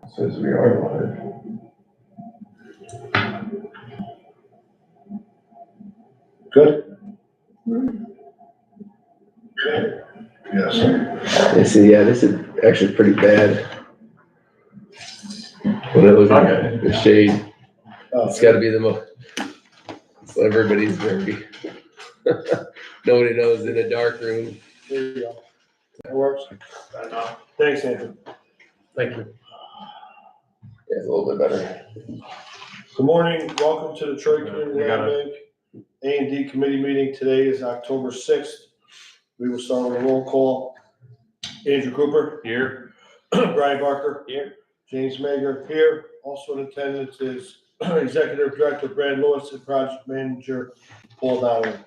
Says we are live. Good? Yes. Yeah, see, yeah, this is actually pretty bad. When I look at the shade, it's gotta be the most, so everybody's very, nobody knows in a dark room. There you go. That works. Thanks, Andrew. Thank you. Yeah, it's a little bit better. Good morning, welcome to the Troy Community Land Bank A&D Committee meeting. Today is October 6th. We will start with a roll call. Andrew Cooper. Here. Brian Barker. Here. James Mager. Here. Also in attendance is Executive Director Brad Lewis and Project Manager Paul Donnelly.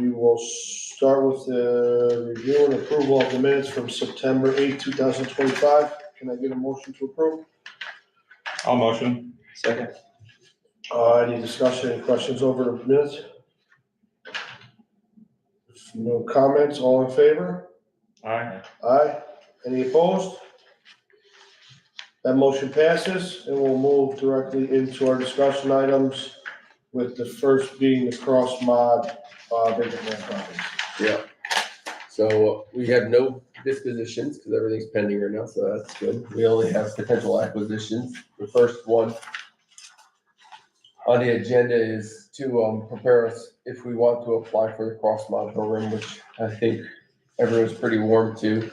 We will start with the review and approval of the minutes from September 8th, 2025. Can I get a motion to approve? I'll motion. Second. Any discussion, any questions over the minutes? If no comments, all in favor? Aye. Aye. Any opposed? That motion passes, and we'll move directly into our discussion items, with the first being the cross mod, vacant land properties. Yeah. So we have no dispositions because everything's pending right now, so that's good. We only have potential acquisitions. The first one on the agenda is to prepare us if we want to apply for the cross mod program, which I think everyone's pretty warm to.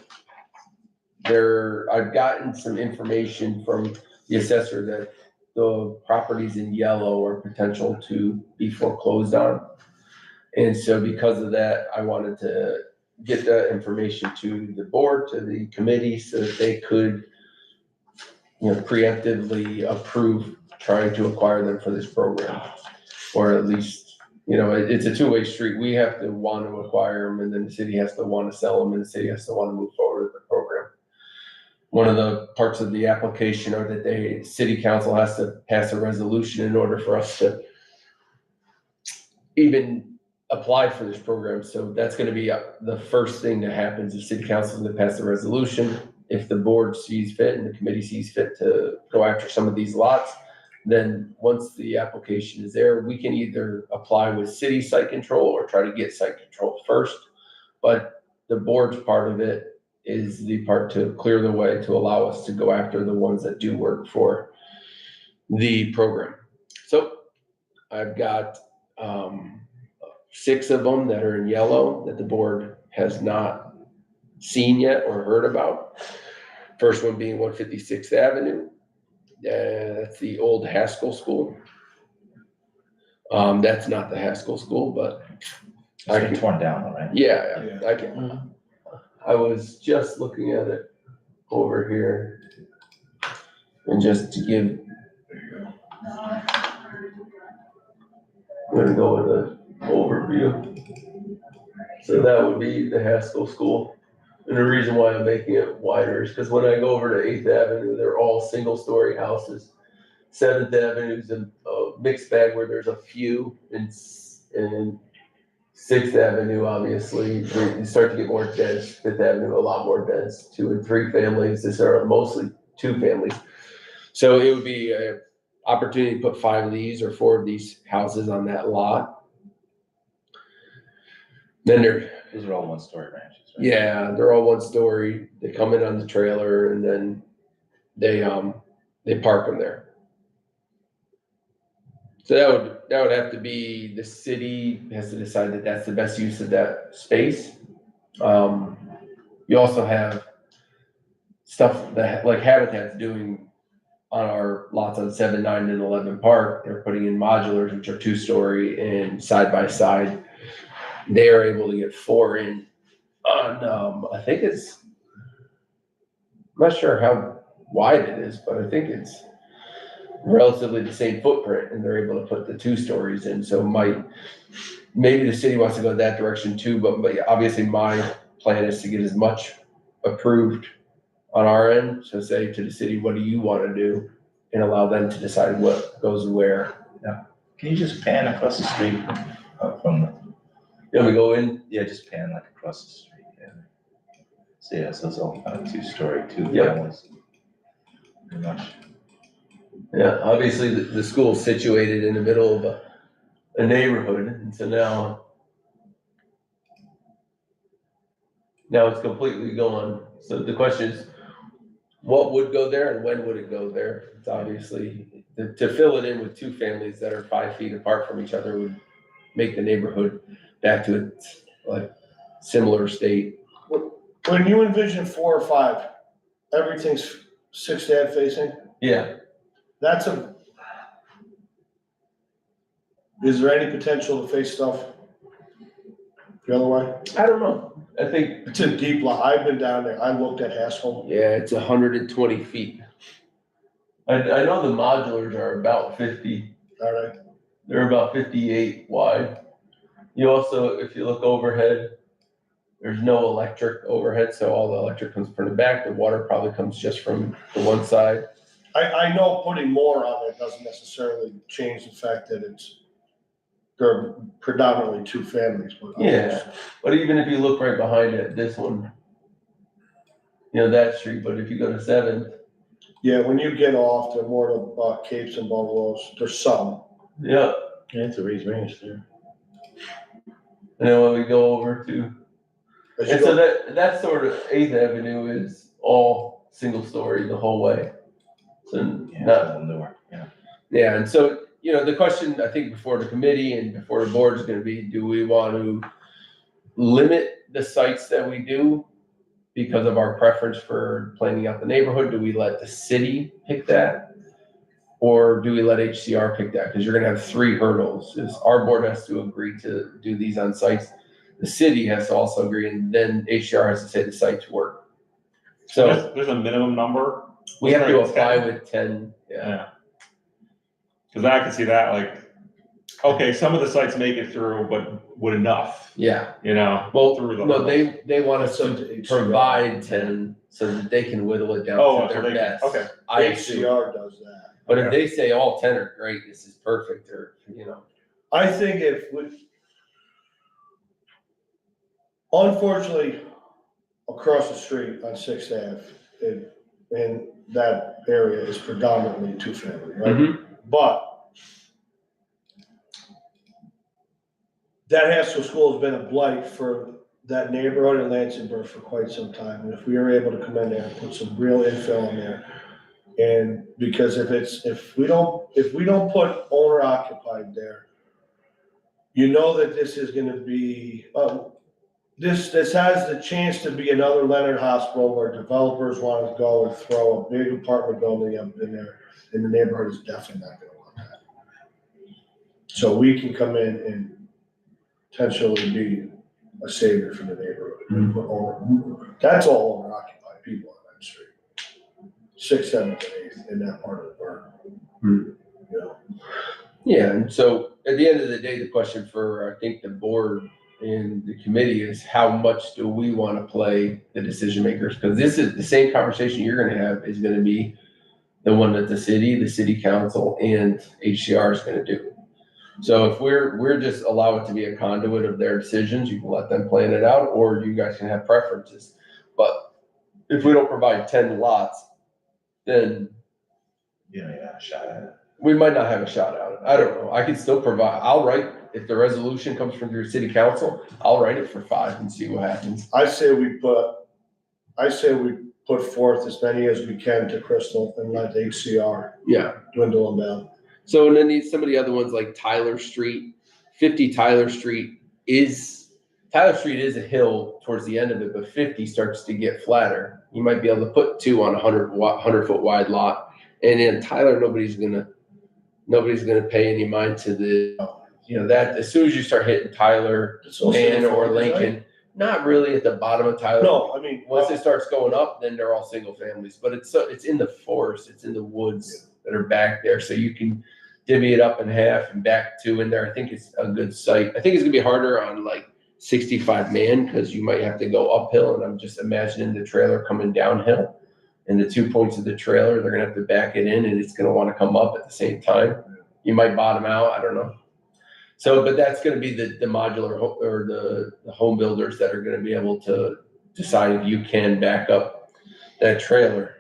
I've gotten some information from the assessor that the properties in yellow are potential to be foreclosed on. And so because of that, I wanted to get that information to the board, to the committee, so that they could, preemptively approve trying to acquire them for this program. Or at least, it's a two-way street. We have to want to acquire them, and then the city has to want to sell them, and the city has to want to move forward with the program. One of the parts of the application are that city council has to pass a resolution in order for us to even apply for this program. So that's gonna be the first thing that happens. The city council is gonna pass the resolution. If the board sees fit and the committee sees fit to go after some of these lots, then once the application is there, we can either apply with city site control or try to get site control first. But the board's part of it is the part to clear the way to allow us to go after the ones that do work for the program. So I've got 6 of them that are in yellow that the board has not seen yet or heard about. First one being 156th Avenue. That's the old Haskell School. That's not the Haskell School, but It's been torn down, right? yeah, I can. I was just looking at it over here, and just to give. I'm gonna go with an overview. So that would be the Haskell School. And the reason why I'm making it wider is because when I go over to 8th Avenue, they're all single-story houses. 7th Avenue is a mixed bag where there's a few, and 6th Avenue, obviously, you start to get more dense. 5th Avenue, a lot more dense, 2 and 3 families. These are mostly 2 families. So it would be an opportunity to put 5 of these or 4 of these houses on that lot. Then Those are all one-story ranches, right? yeah, they're all 1 story. They come in on the trailer and then they park them there. So that would have to be, the city has to decide that that's the best use of that space. You also have stuff that like Habitat's doing on our lots on 7, 9, and 11 Park. They're putting in modulars, which are 2-story and side by side. They are able to get 4 in on, I think I'm not sure how wide it is, but I think it's relatively the same footprint, and they're able to put the 2 stories in. So maybe the city wants to go that direction too, but obviously my plan is to get as much approved on our end. So say to the city, what do you want to do? And allow them to decide what goes where. Can you just pan across the street from the, Then we go in. yeah, just pan like across the street, yeah. So yeah, so it's all kind of 2-story, 2 Yep. families. pretty much. Yeah, obviously the school's situated in the middle of a neighborhood, and so now it's completely gone. So the question is, what would go there and when would it go there? It's obviously, to fill it in with two families that are 5 feet apart from each other would make the neighborhood back to its like similar state. When you envision 4 or 5, everything's 6th Ave facing, Yeah, is there any potential to face stuff the other way? I don't know. I think, It's a deep lot. I've been down there. I looked at Haskell. yeah, it's 120 feet. I know the modulars are about 50. All right. They're about 58 wide. You also, if you look overhead, there's no electric overhead, so all the electric comes from the back. The water probably comes just from the one side. I know putting more on it doesn't necessarily change the fact that they're predominantly 2 families, but. Yeah. But even if you look right behind it, this one, that street, but if you go to 7th, Yeah, when you get off, they're more of capes and bungalows. There's some. yeah. Yeah, it's a raised range there. And then when we go over to, As you and so go- that sort of 8th Avenue is all single story the whole way. So Yeah, not, it's a little newer, yeah. yeah, and so, the question I think before the committee and before the board is gonna be, do we want to limit the sites that we do because of our preference for planning out the neighborhood? Do we let the city pick that? Or do we let HCR pick that? Because you're gonna have 3 hurdles, is our board has to agree to do these on sites. The city has to also agree, and then HCR has to say the sites work. So There's a minimum number. we have to Right, apply 10. with 10, yeah. Yeah. Cause I can see that, like, okay, some of the sites make it through, but would enough, Yeah, well, through the. no, they want us That's up to to HCR. provide 10 so that they can whittle it down Oh, to so their they can- best. okay. I assume, HCR does that. but if they say all 10 are great, this is perfect, or, I think unfortunately, across the street on 6th Ave, in that area is predominantly 2 family, right? Mhm. But that Haskell School has been a blight for that neighborhood in Lansingburg for quite some time. And if we are able to come in there and put some real infill in there, and because if we don't put owner occupied there, that this is gonna be, this has the chance to be another Leonard Hospital where developers want to go and throw a big apartment building up in there, and the neighborhood is definitely not gonna want that. So we can come in and potentially be a savior for the neighborhood. That's all owner occupied people on that street. 6th, 7th, and 8th in that part of the burg. Yeah, and so at the end of the day, the question for, I think, the board and the committee is how much do we want to play the decision makers? Because this is the same conversation you're gonna have is gonna be the one that the city council and HCR is gonna do. So if we're just allow it to be a conduit of their decisions, you can let them plan it out, or you guys can have preferences. But if we don't provide 10 lots, then You know, yeah, shot at it. we might not have a shot at it. I don't know. I can still provide, I'll write, if the resolution comes from your city council, I'll write it for 5 and see what happens. I say we put forth as many as we can to Crystal and let HCR Yeah. dwindle them down. So, and then some of the other ones like Tyler Street, 50 Tyler Street is a hill towards the end of it, but 50 starts to get flatter. You might be able to put 2 on a 100-foot wide lot. And in Tyler, nobody's gonna pay any mind to that as soon as you start hitting Tyler, It's also Land or affordable, right? Lincoln, not really at the bottom of Tyler. No, I mean, Once it starts going up, then they're all single families, but it's in the forest, it's in the woods that are back there, so you can divvy it up in half and back 2 in there. I think it's a good site. I think it's gonna be harder on like 65 man, because you might have to go uphill, and I'm just imagining the trailer coming downhill. And the 2 points of the trailer, they're gonna have to back it in, and it's gonna wanna come up at the same time. You might bottom out, I don't know. So, but that's gonna be the modular or the home builders that are gonna be able to decide if you can back up that trailer.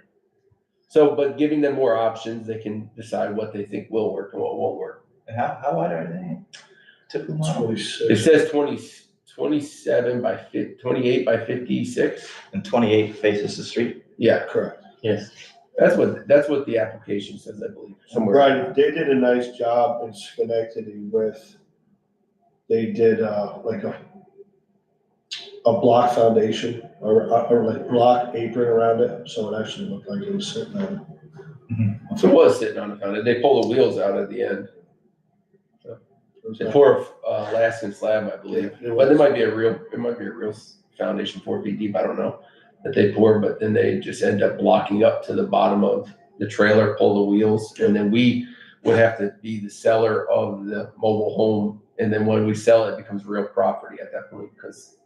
So, but giving them more options, they can decide what they think will work and what won't work. And how wide are they? Typical model? 26. It says 27 by 28 by 56. And 28 faces the street? Yeah, Correct. Yes. that's what the application says, I believe, somewhere. Right, they did a nice job in Schenectady with, they did, like a block foundation or like block apron around it, so it actually looked like it was sitting on. So it was sitting on the foundation. They pull the wheels out at the end. They pour a lasting slab, I believe, but it might be a real foundation 4 feet deep, I don't know, that they pour, but then they just end up blocking up to the bottom of the trailer, pull the wheels, and then we would have to be the seller of the mobile home, and then when we sell it, it becomes real property at that point, because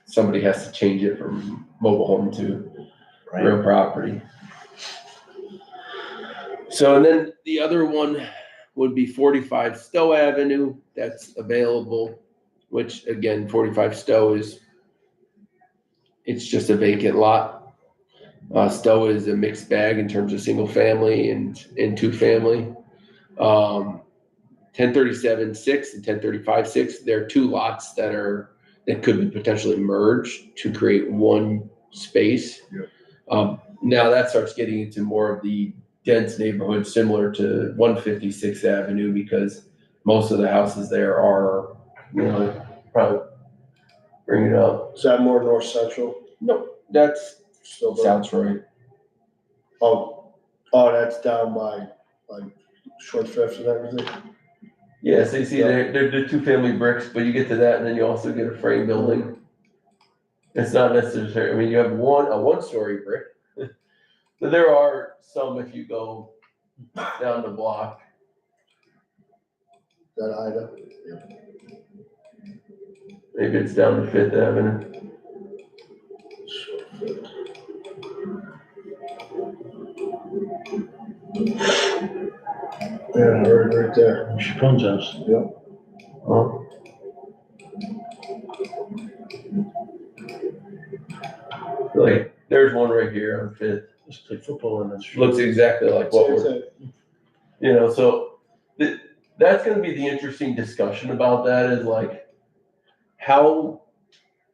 somebody has to change it from mobile home to Right. real property. So, and then the other one would be 45 Stowe Avenue, that's available, which again, 45 Stowe it's just a vacant lot. Stowe is a mixed bag in terms of single family and two family. 1037-6 and 1035-6, there are two lots that could be potentially merged to create one space. Yeah. Now that starts getting into more of the dense neighborhood similar to 156th Avenue, because most of the houses there are, probably bring it up. Is that more north central? No, that's Still South Troy. Oh, that's down by, like, Short Fifth and everything? Yeah, so you see they're two family bricks, but you get to that and then you also get a frame building. It's not necessary, I mean, you have a one story brick. But there are some if you go down the block. That Ida? Maybe it's down to Fifth Avenue. Yeah, right there. Chapon's house. Oh. Like, there's one right here on Fifth. Just play football in that street. Looks exactly like what Same we're, thing. so that's gonna be the interesting discussion about that, is like, how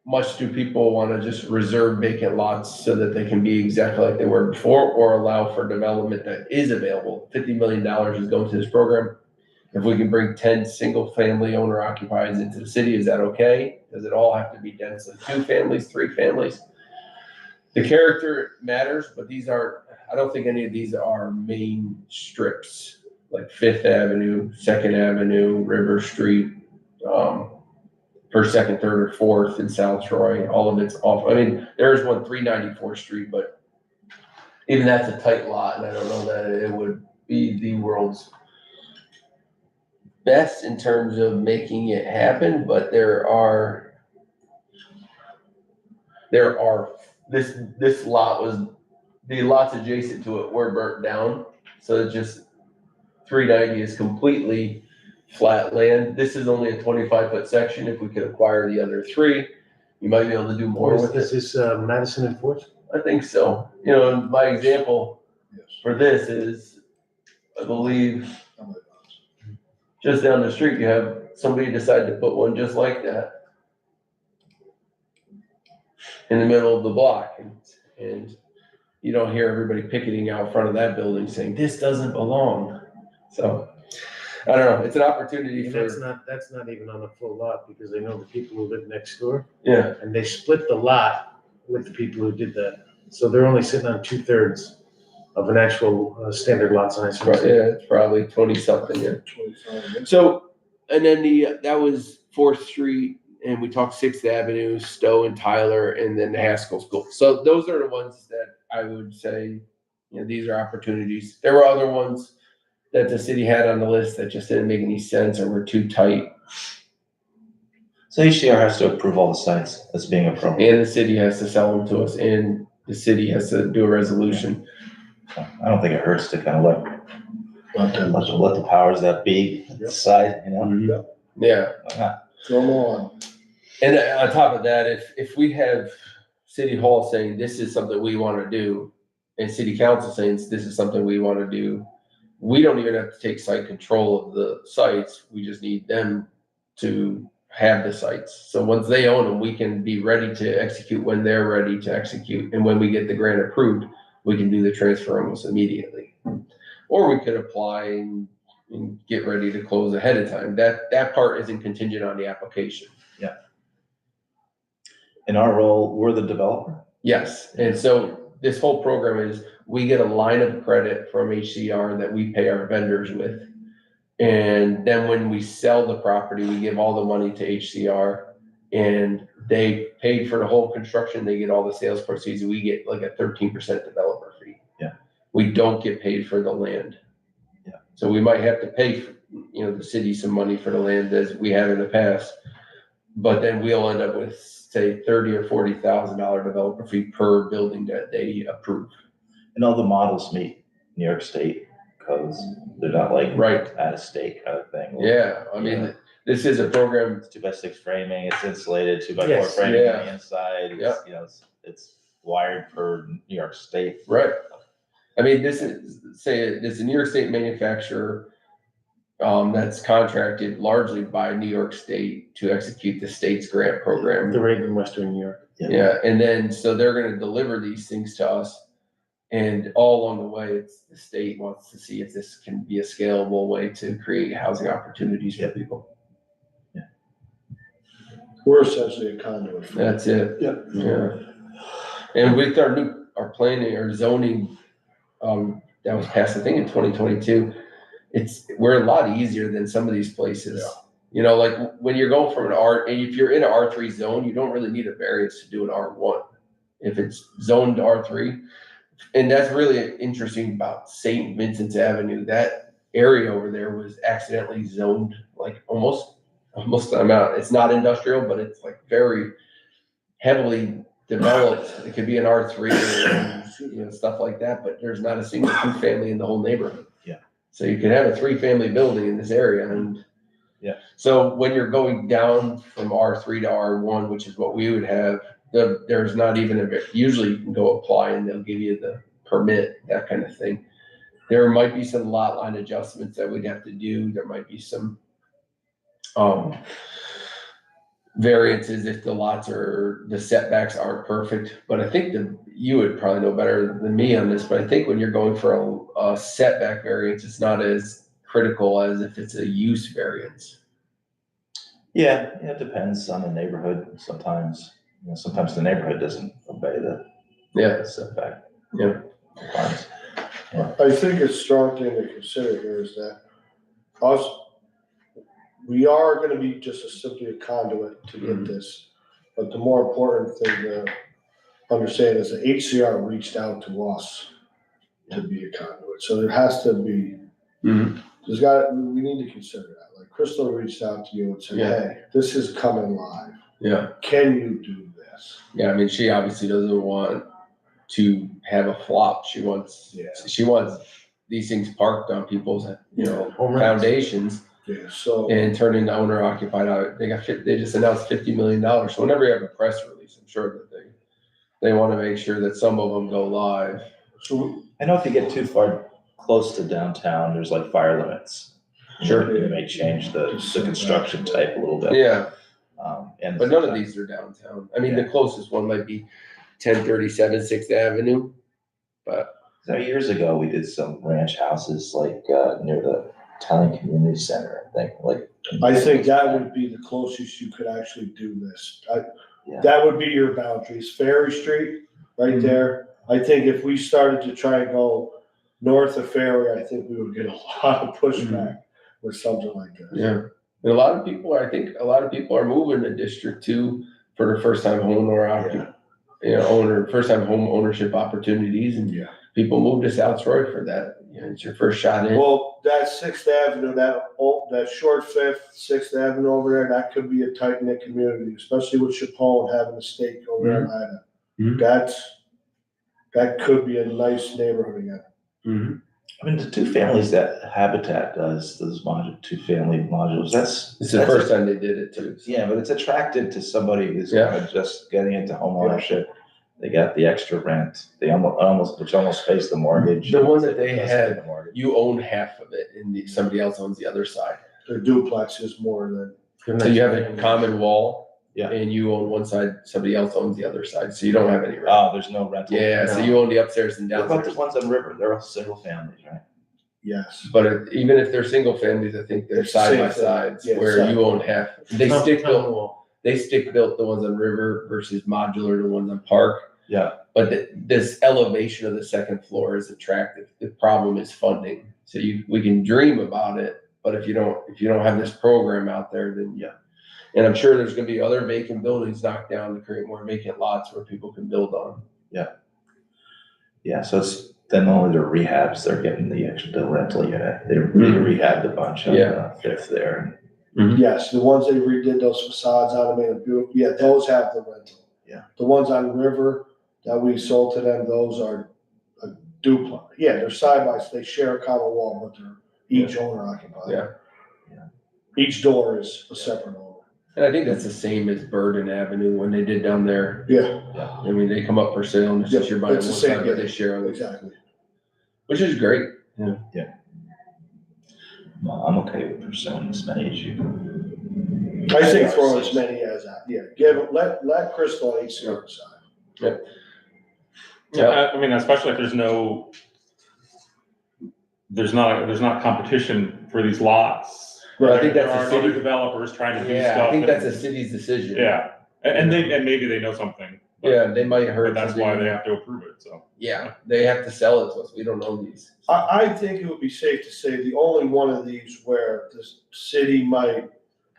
much do people wanna just reserve vacant lots so that they can be exactly like they were before, or allow for development that is available? $50 million is going to this program. If we can bring 10 single family owner occupieds into the city, is that okay? Does it all have to be densely 2 families, 3 families? The character matters, but I don't think any of these are main strips, like Fifth Avenue, Second Avenue, River Street, First, Second, Third, or Fourth in South Troy. All of it's off. I mean, there's one 394th Street, but even that's a tight lot, and I don't know that it would be the world's best in terms of making it happen, but this lot the lots adjacent to it were burnt down, so it just 390 is completely flat land. This is only a 25-foot section. If we could acquire the other 3, you might be able to do more with Is it. this Madison and Fourth? I think so. And my example Yes. for this is, I believe, just down the street, you have somebody decide to put one just like that in the middle of the block, and you don't hear everybody picketing out front of that building saying, this doesn't belong. So, I don't know, it's an opportunity And for, that's not even on a full lot, because they know the people who live next door, yeah, and they split the lot with the people who did that. So they're only sitting on 2/3 of an actual standard lot size. it's probably 20-something, yeah. 25. So, and then that was 4th Street, and we talked 6th Avenue, Stowe and Tyler, and then the Haskell School. So those are the ones that I would say, these are opportunities. There were other ones that the city had on the list that just didn't make any sense or were too tight. So HDR has to approve all the sites that's being approved. And the city has to sell them to us, and the city has to do a resolution. I don't think it hurts to kind of let the powers that be decide, Yeah. Why not? Throw them all on. And on top of that, if we have City Hall saying this is something we want to do, and city council saying this is something we want to do. We don't even have to take site control of the sites. We just need them to have the sites. So once they own them, we can be ready to execute when they're ready to execute. And when we get the grant approved, we can do the transfer almost immediately. Or we could apply and get ready to close ahead of time. That part isn't contingent on the application. In our role, we're the developer. Yes, and so this whole program is, we get a line of credit from HCR that we pay our vendors with. And then when we sell the property, we give all the money to HCR, and they paid for the whole construction, they get all the sales proceeds, we get like a 13% developer fee. Yeah. We don't get paid for the land. Yeah. So we might have to pay, the city some money for the land as we have in the past, but then we'll end up with, say, $30,000 or $40,000 developer fee per building that they approve. And all the models meet New York State codes. They're not like Right. out of state kind of thing. Yeah, I mean, this is a program. It's 2x6 framing, it's insulated, 2x4 Yes. framing Yeah. on the inside. It's, Yep. it's wired for New York State. Right. I mean, this is a New York State manufacturer that's contracted largely by New York State to execute the state's grant program. The rate in Western New York. Yeah, and then, so they're gonna deliver these things to us. And all along the way, it's the state wants to see if this can be a scalable way to create housing opportunities for people. We're essentially a conduit. for that. That's it. Yeah. Yeah. And with our planning, our zoning, that was passed, I think, in 2022. We're a lot easier than some of these places. Like when you're going from and if you're in an R3 zone, you don't really need a variance to do an R1. If it's zoned R3, and that's really interesting about St. Vincent's Avenue. That area over there was accidentally zoned, like almost I'm out. It's not industrial, but it's like very heavily developed. It could be an R3 or stuff like that, but there's not a single 2-family in the whole neighborhood. Yeah. So you could have a 3-family building in this area, and so when you're going down from R3 to R1, which is what we would have, there's not even usually you can go apply and they'll give you the permit, that kind of thing. There might be some lot line adjustments that we'd have to do. There might be some variances if the setbacks aren't perfect. But I think you would probably know better than me on this, but I think when you're going for a setback variance, it's not as critical as if it's a use variance. Yeah, it depends on the neighborhood. Sometimes the neighborhood doesn't obey the setback. Yeah. requirements. I think a strong thing to consider here is that we are gonna be just simply a conduit to get this. But the more important thing to understand is that HCR reached out to us to be a conduit. So there has to be, we need to consider that. Like Crystal reached out to you and said, hey, this is coming live. Yeah. Can you do this? Yeah, I mean, she obviously doesn't want to have a flop. She wants these things parked on people's, foundations Yeah, so. and turn into owner occupied. They just announced $50 million. So whenever you have a press release, I'm sure that they want to make sure that some of them go live. So I know if you get too far close to downtown, there's like fire limits. Sure. It may change the construction type a little bit. Yeah, And but none of these are downtown. I mean, the closest one might be 1037 6th Avenue, but. So years ago, we did some ranch houses like near the Italian Community Center, I think. I think that would be the closest you could actually do this. Yeah. That would be your boundaries. Ferry Street, right there. I think if we started to try and go north of Ferry, I think we would get a lot of pushback with something like this. Yeah, and I think a lot of people are moving to District 2 for their first time home first time home ownership opportunities, and people move to South Troy for that. It's your first shot in. Well, that 6th Avenue, that short 5th, 6th Avenue over there, that could be a tight knit community, especially with Chapone having a stake over there in Ida. That could be a nice neighborhood again. I mean, the 2 families that Habitat does, those 2-family modules, It's the first time they did it too. Yeah, but it's attractive to somebody who's kind of just getting into home ownership. they got the extra rent, they which almost pays the mortgage. The one that they It doesn't have- pay the mortgage. You own half of it and somebody else owns the other side. Their duplex is more than, So you have a common wall. Yeah. And you own one side, somebody else owns the other side, so you don't have any rent. Oh, there's no rental. Yeah, so you own the upstairs and What about the downstairs. ones on River? They're all single families, right? yes. But even if they're single families, I think they're It's the side same by thing. sides, Yeah, where side. you own half. They Top- stick top of the built, wall. they stick built the ones on River versus modular, the ones on Park. Yeah. But this elevation of the second floor is attractive. The problem is funding. So we can dream about it, but if you don't have this program out there, then yeah. And I'm sure there's gonna be other vacant buildings knocked down to create more vacant lots where people can build on. Yeah, so it's then only the rehabs, they're getting the rental unit. They rehabbed a bunch on Yeah. Fifth there. Yes, the ones they redid those facades out of, made it beautiful, yeah, those have the rental. Yeah. The ones on the river that we sold to them, those are a duplex, yeah, they're side by, they share a common wall, but they're each owner occupied. Yeah. Each door is a separate owner. And I think that's the same as Burden Avenue when they did down there. Yeah, I mean, they come up for sale and it's just you're buying one It's the same, side, but yeah. they share on it, exactly. which is great. Well, I'm okay with pursuing as many as you. I think throw as many as that, yeah, let Crystal and HCR decide. Yeah. I mean, especially if there's not competition for these lots. Well, I think There that's a are other city, developers trying to do yeah, stuff. I think and- that's a city's decision. Yeah, and maybe they know something. but- Yeah, they might hurt. But that's why they have to approve it, so. Yeah, they have to sell it to us. We don't own these. I think it would be safe to say the only one of these where the city might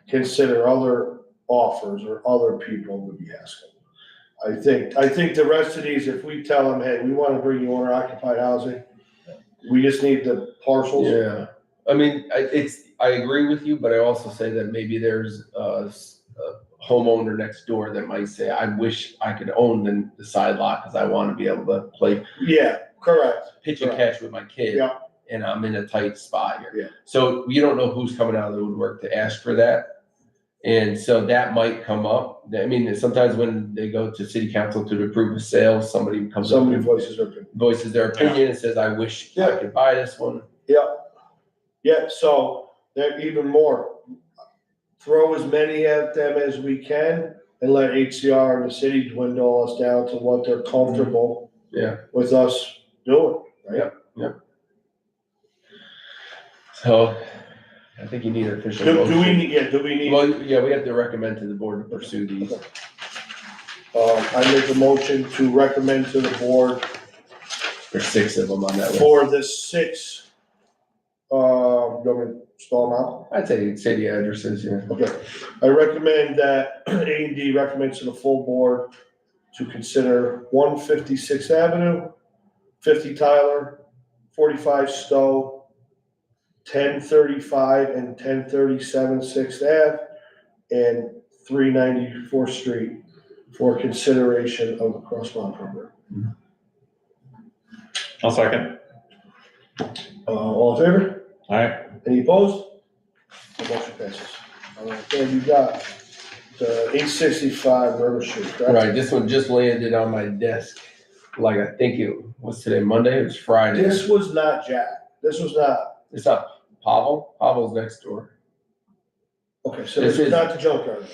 consider other offers or other people would be Haskell. I think the rest of these, if we tell them, hey, we wanna bring you owner occupied housing, we just need the parcels. Yeah, I mean, I agree with you, but I also say that maybe there's a homeowner next door that might say, I wish I could own the side lot because I want to be able to play Yeah, correct. pitch and catch with my kid. Yeah. And I'm in a tight spot here. Yeah. So you don't know who's coming out of the woodwork to ask for that. And so that might come up. I mean, sometimes when they go to city council to approve a sale, somebody comes up Somebody and voices their opinion. voices their opinion and says, I wish I Yeah. could buy this one. Yeah, so they're even more. Throw as many at them as we can and let HCR and the city dwindle us down to what they're comfortable Yeah. with us doing, right? So I think you need an official. Do we motion. need, Well, yeah, we have to recommend to the board to pursue these. I make a motion to recommend to the board There's 6 of them on that list. for the 6, you want me to spell them out? I'd say the addresses, yeah. Okay, I recommend that A&D recommends to the full board to consider 156th Avenue, 50 Tyler, 45 Stowe, 1035 and 1037 6th Ave, and 394th Street for consideration of the crosswalk program. I'll second. All in favor? Alright, Any opposed? The motion passes. All right, then you got the 865 River Street, correct? Right, this one just landed on my desk. Like, I think it was today, Monday, it was Friday. This was not Jack. This was not, It's not Pavel. Pavel's next door. okay, so This this is is- not the junkyard.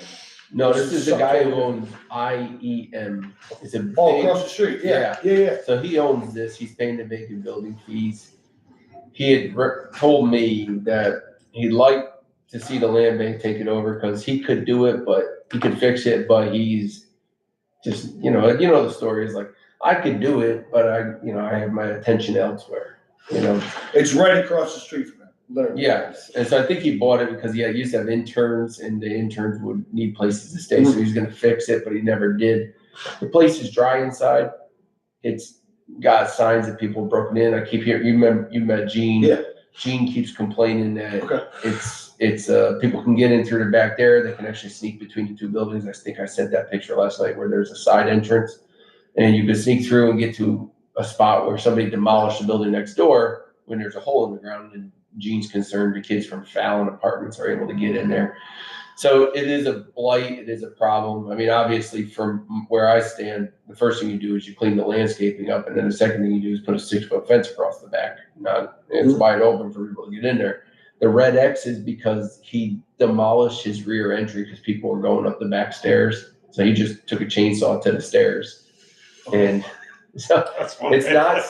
No, This this is is the guy who something- owns IEM. It's a Oh, big, across the street, yeah, yeah. so he owns this. He's paying the vacant building fees. He had told me that he'd like to see the land bank take it over because he could do it, but he could fix it, but he's just, you know the story is like, I could do it, but I have my attention elsewhere, It's right across the street from him, literally. Yes, and so I think he bought it because he used to have interns and the interns would need places to stay, so he's gonna fix it, but he never did. The place is dry inside. It's got signs that people broken in. I keep hearing, you met Gene. Yeah. Gene keeps complaining that Okay. it's people can get in through the back there. They can actually sneak between the two buildings. I think I sent that picture last night where there's a side entrance. And you can sneak through and get to a spot where somebody demolished the building next door when there's a hole in the ground and Gene's concerned the kids from Fallon Apartments are able to get in there. So it is a blight, it is a problem. I mean, obviously from where I stand, the first thing you do is you clean the landscaping up, and then the second thing you do is put a 6-foot fence across the back. It's wide open for people to get in there. The red X is because he demolished his rear entry because people were going up the back stairs. So he just took a chainsaw to the stairs. And so That's funny. it's not,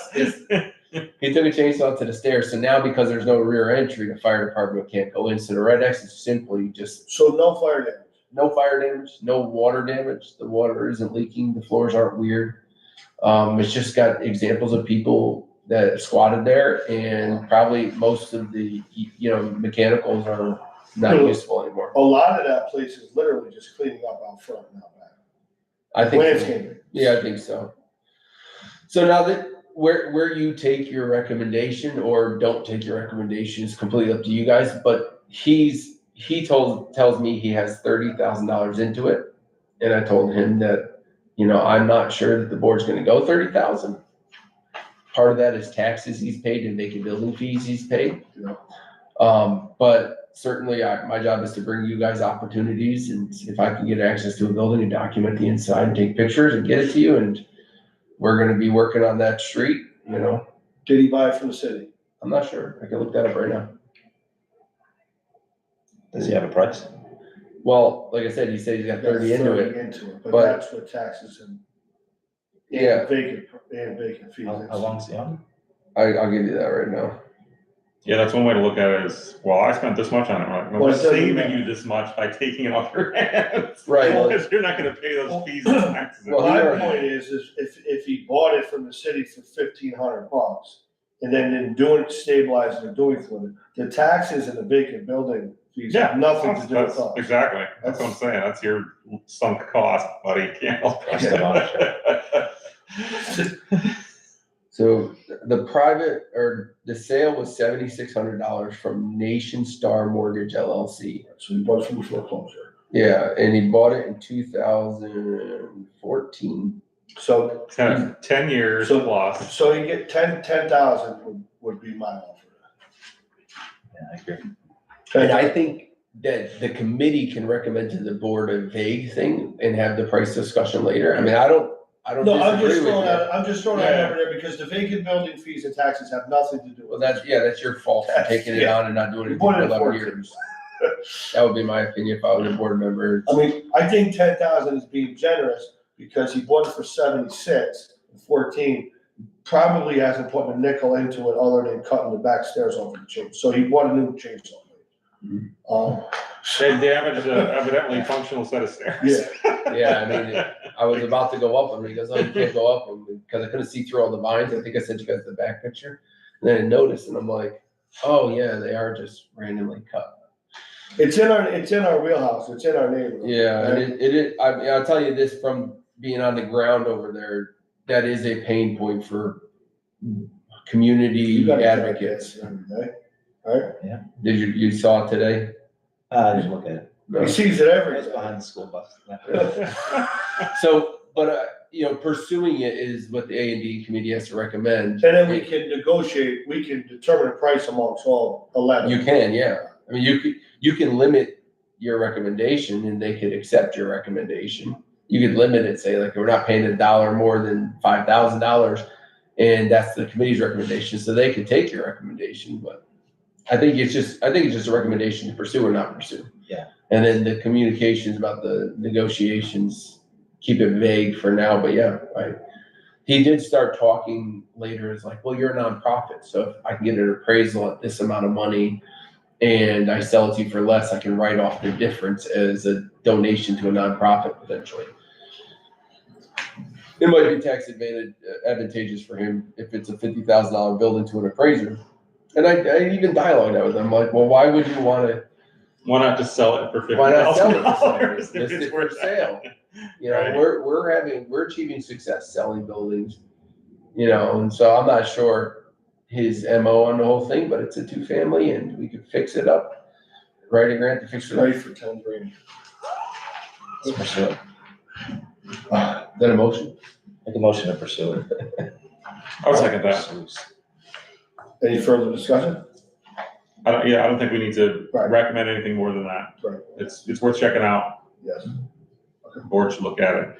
he took a chainsaw to the stairs. So now because there's no rear entry, the fire department can't go in. So the red X is simply just So no fire damage. no fire damage, no water damage. The water isn't leaking. The floors aren't weird. It's just got examples of people that squatted there, and probably most of the, mechanicals are not useful anymore. A lot of that place is literally just cleaning up out front and out back. I think, so. Landscaping. Yeah, I think so. So now that where you take your recommendation or don't take your recommendation is completely up to you guys, but he tells me he has $30,000 into it. And I told him that, I'm not sure that the board's gonna go 30,000. Part of that is taxes he's paid and vacant building fees he's paid. But certainly my job is to bring you guys opportunities, and if I can get access to a building and document the inside and take pictures and get it to you, and we're gonna be working on that street, Did he buy it from the city? I'm not sure. I can look that up right now. Does he have a price? Well, like I said, he said he's got 30 into it. But but- that's what taxes and. Yeah. Vacant fees. How long's he on? I'll give you that right now. Yeah, that's one way to look at it is, well, I spent this much on it, right? Well, We're it doesn't saving matter. you this much by taking it off your hands. Right, well- Because you're not gonna pay those fees and taxes. Well, My he- point is if he bought it from the city for $1,500 and then didn't do it, stabilize it or do anything with it, the taxes and the vacant building fees have nothing to do with us. Exactly, that's what I'm saying, that's your sunk cost, buddy, can't help That's the it. So the sale was $7,600 from Nation Star Mortgage LLC. So he bought it from the foreclosure. Yeah, and he bought it in 2014. So, 10 years So- plus. so you get 10,000 would be my offer. Yeah, I agree. And I think that the committee can recommend to the board a vague thing and have the price discussion later. I mean, I don't No, I'm disagree just with throwing you. out, I'm just throwing out a number there because the vacant building fees and taxes have nothing to do Well, with it. that's your fault for taking it on and not doing it You for put it in 11 for- years. That would be my opinion if I was a board member. I mean, I think 10,000 is being generous because he bought it for 76 and 14. Probably hasn't put a nickel into it other than cutting the back stairs over the chain. So he bought a new chainsaw. They damaged a evidently functional set of stairs. Yeah. Yeah, I mean, I was about to go up them. He goes, "Oh, you can't go up them," because I couldn't see through all the vines. I think I sent you guys the back picture. And then I noticed, and I'm like, "Oh yeah, they are just randomly cut." It's in our wheelhouse. It's in our neighborhood. Yeah, and it is. I'll tell you this from being on the ground over there. That is a pain point for You gotta community check advocates. this every day, right? Did you saw it today? I didn't look at it. No. He sees it every It's day. behind the school bus. So, but pursuing it is what the A&D committee has to recommend. And then we can negotiate, we can determine a price amongst all 11. You can, yeah. I mean, you can limit your recommendation and they could accept your recommendation. You could limit it, say like, we're not paying $1 more than $5,000. And that's the committee's recommendation. So they could take your recommendation, but I think it's just a recommendation to pursue or not pursue. Yeah. And then the communications about the negotiations, keep it vague for now, but yeah, he did start talking later. It's like, well, you're a nonprofit. So if I can get an appraisal at this amount of money and I sell it to you for less, I can write off the difference as a donation to a nonprofit potentially. It might be tax advantageous for him if it's a $50,000 building to an appraiser. And I even dialogued that with him, like, well, why would you want to? Why not just sell it for Why not sell it for $50,000? List it for sale. Right. We're achieving success selling buildings, and so I'm not sure his MO on the whole thing, but it's a 2-family and we could fix it up. Write a grant to fix it up. Ready for 10 grand. Let's pursue it. Is that a motion? Make a motion to pursue it. I'll second that. Any further discussion? I don't think we need to Right. recommend anything more than that. Right. It's worth checking out. Yes. The board should look at it.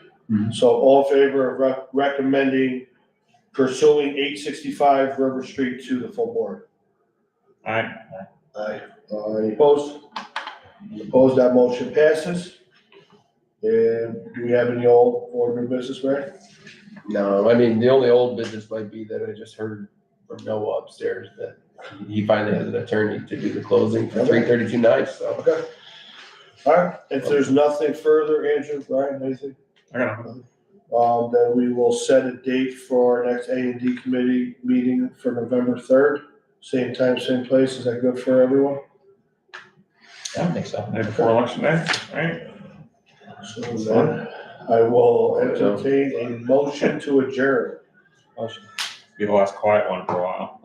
So all in favor of recommending pursuing 865 River Street to the full board? All right, Aye. Any opposed? Opposed, that motion passes. And do we have any old or new business, Ray? No, I mean, the only old business might be that I just heard from Noah upstairs that he finally has an attorney to do the closing for 332 Ninth, so. Okay. All right, if there's nothing further, Andrew, Brian, anything? I got it. Then we will set a date for our next A&D committee meeting for November 3rd. Same time, same place. Is that good for everyone? I don't think so. Day before election day, right? So then I will entertain a motion to adjourn. Be the last quiet one for a while.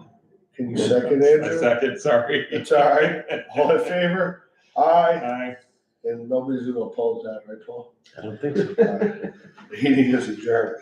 Can you second, A Andrew? second, sorry. It's all right. All in favor? Aye. Aye. And nobody's gonna oppose that, right, Paul? I don't think so. Aye. The meeting is adjourned.